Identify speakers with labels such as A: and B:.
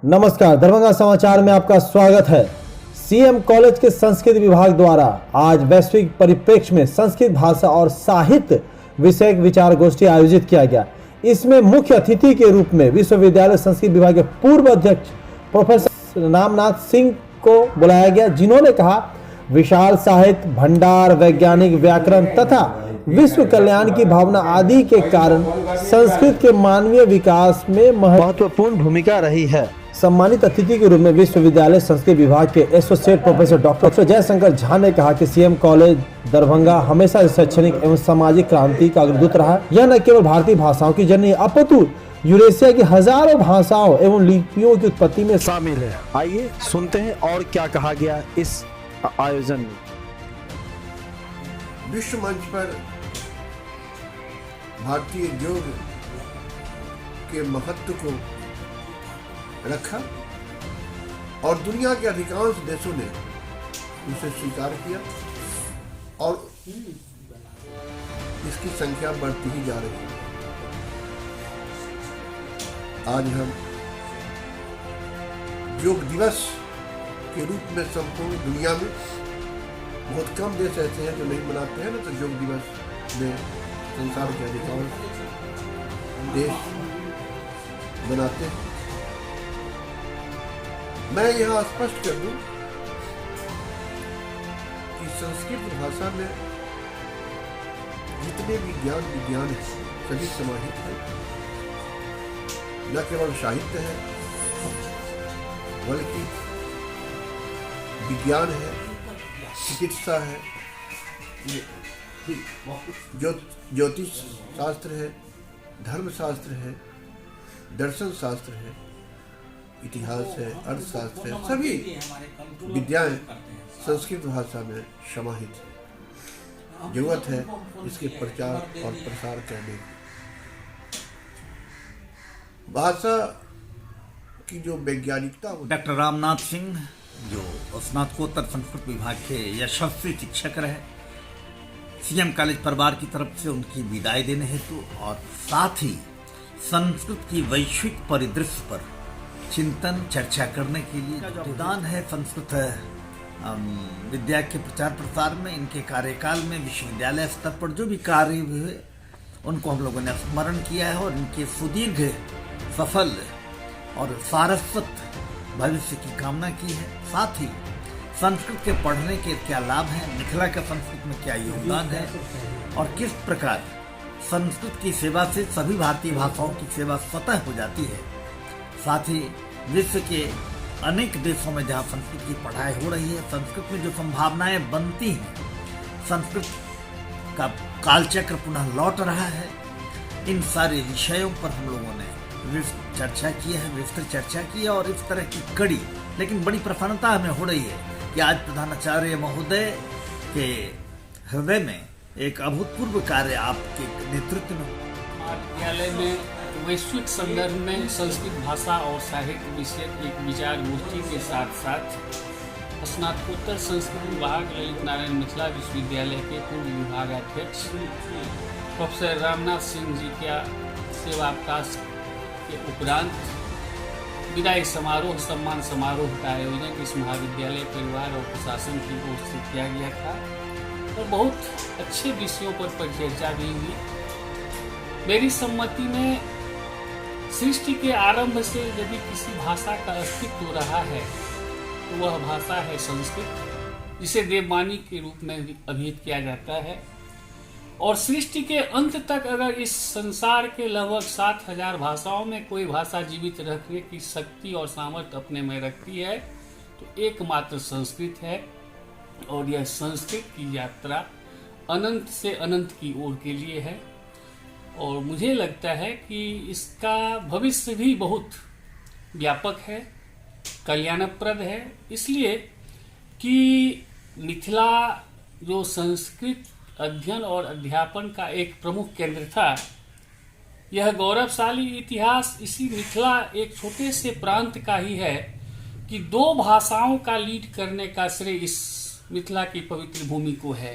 A: नमस्कार, दरभंगा समाचार में आपका स्वागत है। सीएम कॉलेज के संस्कृत विभाग द्वारा आज वैश्विक परिप्रेक्ष्य में संस्कृत भाषा और साहित्य विषयक विचार गोष्ठी आयोजित किया गया। इसमें मुख्य अतिथि के रूप में विश्वविद्यालय संस्कृत विभाग के पूर्व अध्यक्ष प्रोफेसर रामनाथ सिंह को बुलाया गया, जिन्होंने कहा विशाल साहित्य भंडार, वैज्ञानिक व्याकरण तथा विश्व कल्याण की भावना आदि के कारण संस्कृत के मानवीय विकास में महत्वपूर्ण भूमिका रही है। सम्मानित अतिथि के रूप में विश्वविद्यालय संस्कृत विभाग के associate professor doctor Jaishankar Jha ने कहा कि सीएम कॉलेज दरभंगा हमेशा शैक्षणिक एवं सामाजिक क्रांति का अग्रदूत रहा। यह न केवल भारतीय भाषाओं की जननी अपितु यूरेशिया की हजारों भाषाओं एवं लिपियों की उत्पत्ति में शामिल है। आइए सुनते हैं और क्या कहा गया इस आयोजन में।
B: विश्व मंच पर भारतीय योग के महत्व को रखा और दुनिया के अधिकांश देशों ने उसे स्वीकार किया और इसकी संख्या बढ़ती ही जा रही है। आज हम योग दिवस के रूप में संपूर्ण दुनिया में बहुत कम देश ऐसे हैं जो नहीं मनाते हैं ना, तो योग दिवस में संसार के अधिकांश देश मनाते हैं। मैं यहाँ स्पष्ट कर दूं कि संस्कृत भाषा में जितने भी ज्ञान विज्ञान है सभी समाहित है। न केवल साहित्य है बल्कि विज्ञान है, चिकित्सा है, ज्योतिष शास्त्र है, धर्म शास्त्र है, दर्शन शास्त्र है, इतिहास है, अर्थशास्त्र है, सभी विद्याएं संस्कृत भाषा में समाहित है। जरूरत है इसके प्रचार और प्रसार करने की। भाषा की जो वैज्ञानिकता
C: डॉक्टर रामनाथ सिंह जो स्नातकोत्तर संस्कृत विभाग के यशस्वी शिक्षक रहे, सीएम कॉलेज परिवार की तरफ से उनकी विदाई देने हेतु और साथ ही संस्कृत की वैश्विक परिदृश्य पर चिंतन चर्चा करने के लिए जो योगदान है संस्कृत विद्या के प्रचार प्रसार में, इनके कार्यकाल में विश्वविद्यालय स्तर पर जो भी कार्य हुए उनको हम लोगों ने स्मरण किया है और इनके सुदीर्घ सफल और सारस्वत भविष्य की कामना की है। साथ ही संस्कृत के पढ़ने के क्या लाभ हैं, मिथिला का संस्कृत में क्या योगदान है और किस प्रकार संस्कृत की सेवा से सभी भारतीय भाषाओं की सेवा स्वतः हो जाती है। साथ ही विश्व के अनेक देशों में जहाँ संस्कृत की पढ़ाई हो रही है, संस्कृत में जो संभावनाएं बनती हैं, संस्कृत का कालचक्र पुनः लौट रहा है, इन सारे विषयों पर हम लोगों ने चर्चा की है, विस्तृत चर्चा की है। और इस तरह की कड़ी लेकिन बड़ी प्रसन्नता हमें हो रही है कि आज प्रधानाचार्य महोदय के हृदय में एक अभूतपूर्व कार्य आपके नेतृत्व में
D: विद्यालय में वैश्विक संदर्भ में संस्कृत भाषा और साहित्य विषय एक विचार गोष्ठी के साथ साथ स्नातकोत्तर संस्कृत विभाग ललित नारायण मिथिला विश्वविद्यालय के पूर्व विभागाध्यक्ष प्रोफेसर रामनाथ सिंह जी का सेवावकाश के उपरांत विदाई समारोह सम्मान समारोह का आयोजन इस महाविद्यालय परिवार और प्रशासन की ओर से किया गया था और बहुत अच्छे विषयों पर परिचर्चा भी हुई। मेरी सम्मति में सृष्टि के आरंभ से यदि किसी भाषा का अस्तित्व रहा है तो वह भाषा है संस्कृत, जिसे देववाणी के रूप में अभिहित किया जाता है। और सृष्टि के अंत तक अगर इस संसार के लगभग 7,000 भाषाओं में कोई भाषा जीवित रखने की शक्ति और सामर्थ्य अपने में रखती है तो एकमात्र संस्कृत है। और यह संस्कृत की यात्रा अनंत से अनंत की ओर के लिए है और मुझे लगता है कि इसका भविष्य भी बहुत व्यापक है, कल्याणप्रद है, इसलिए कि मिथिला जो संस्कृत अध्ययन और अध्यापन का एक प्रमुख केंद्र था, यह गौरवशाली इतिहास इसी मिथिला एक छोटे से प्रांत का ही है कि 2 भाषाओं का लीड करने का श्रेय इस मिथिला की पवित्र भूमि को है।